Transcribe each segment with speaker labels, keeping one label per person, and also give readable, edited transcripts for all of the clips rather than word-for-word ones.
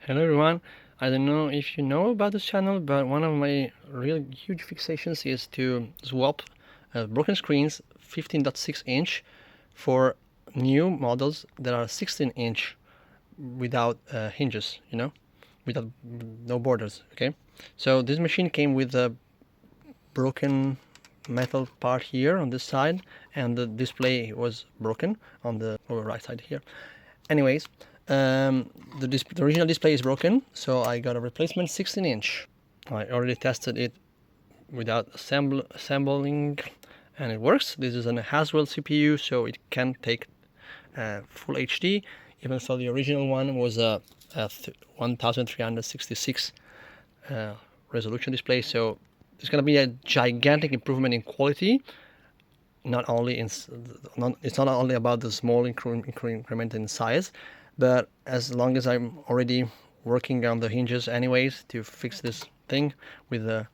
Speaker 1: Hello everyone. I don't know if you know about this channel, but one of my real huge fixations is to swap broken screens 15.6 inch for new models that are 16 inch without hinges, without no borders. Okay, so this machine came with a broken metal part here on this side, and the display was broken on the lower right side here. Anyways, the original display is broken, so I got a replacement 16 inch. I already tested it without assembling, and it works. This is an Haswell CPU, so it can take full HD, even though the original one was a 1366 resolution display. So there's going to be a gigantic improvement in quality. It's not only about the small increment in size, but as long as I'm already working on the hinges anyways to fix this thing with the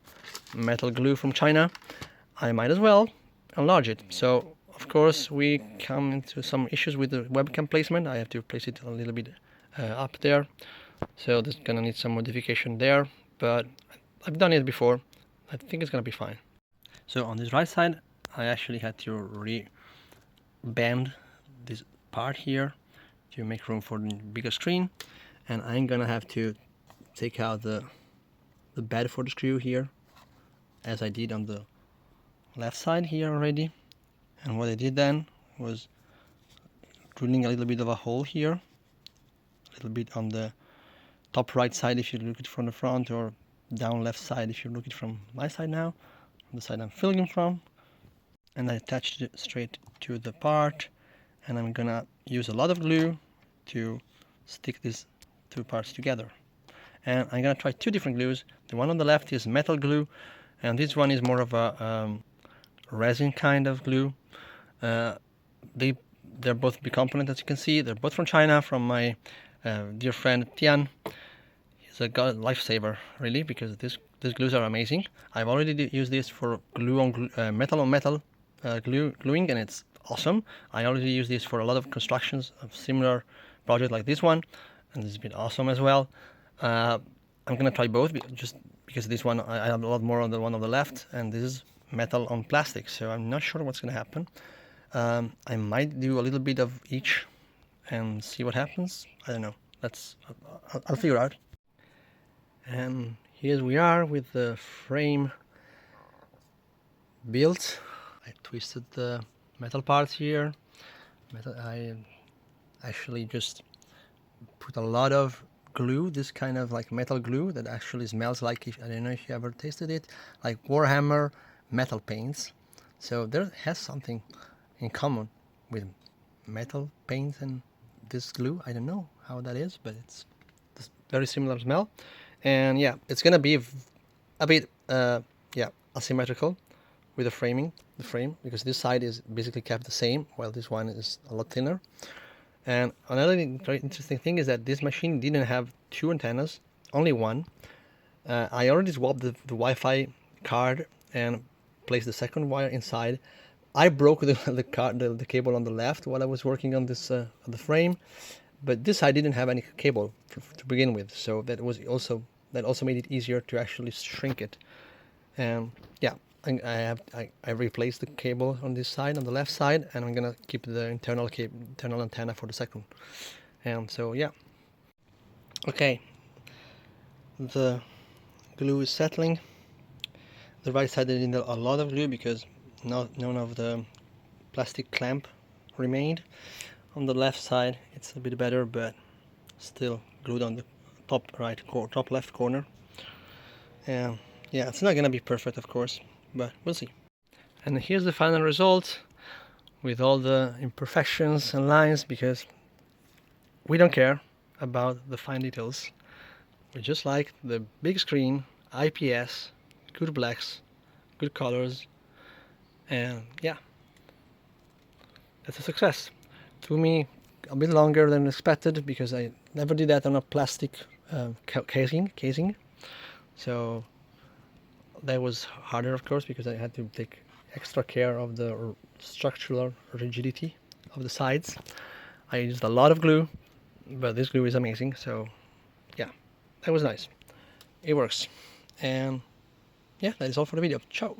Speaker 1: metal glue from China, I might as well enlarge it. So of course we come into some issues with the webcam placement. I have to place it a little bit up there, so there's gonna need some modification there, but I've done it before. I think it's gonna be fine. So on this right side, I actually had to re-bend this part here to make room for the bigger screen, and I'm gonna have to take out the bed for the screw here, as I did on the left side here already. And what I did then was drilling a little bit of a hole here, a little bit on the top right side if you look it from the front, or down left side if you look it from my side now, the side I'm filming from. And I attached it straight to the part, and I'm gonna use a lot of glue to stick these two parts together. And I'm gonna try two different glues. The one on the left is metal glue, and this one is more of a resin kind of glue. They're both bicomponent, as you can see. They're both from China, from my dear friend Tian. He's a lifesaver, really, because these glues are amazing. I've already used this for glue on glue, metal on metal gluing, and it's awesome. I already use this for a lot of constructions of similar projects like this one, and it's been awesome as well. I'm gonna try both just because this one I have a lot more on the one on the left, and this is metal on plastic, so I'm not sure what's gonna happen. I might do a little bit of each and see what happens. I don't know. I'll figure out. And here we are with the frame built. I twisted the metal parts here. I actually just put a lot of glue, this kind of like metal glue that actually smells like, I don't know if you ever tasted it, like Warhammer metal paints. So there has something in common with metal paints and this glue. I don't know how that is, but it's very similar smell. And yeah, it's gonna be a bit asymmetrical with the frame, because this side is basically kept the same while this one is a lot thinner. And another very interesting thing is that this machine didn't have two antennas, only one. I already swapped the Wi-Fi card and placed the second wire inside. I broke the cable on the left while I was working on this the frame, but this side didn't have any cable to begin with, so that also made it easier to actually shrink it. And yeah, I replaced the cable on this side, on the left side, and I'm gonna keep the internal antenna for the second. And so yeah, okay, the glue is settling. The right side I did a lot of glue because none of the plastic clamp remained. On the left side it's a bit better, but still glued on the top left corner. And yeah, it's not gonna be perfect, of course, but we'll see. And here's the final result with all the imperfections and lines, because we don't care about the fine details. We just like the big screen, IPS, good blacks, good colors, and yeah, that's a success. Took me a bit longer than expected because I never did that on a plastic casing. So that was harder, of course, because I had to take extra care of the structural rigidity of the sides. I used a lot of glue, but this glue is amazing. So yeah, That was nice. It works. And yeah, that is all for the video. Ciao.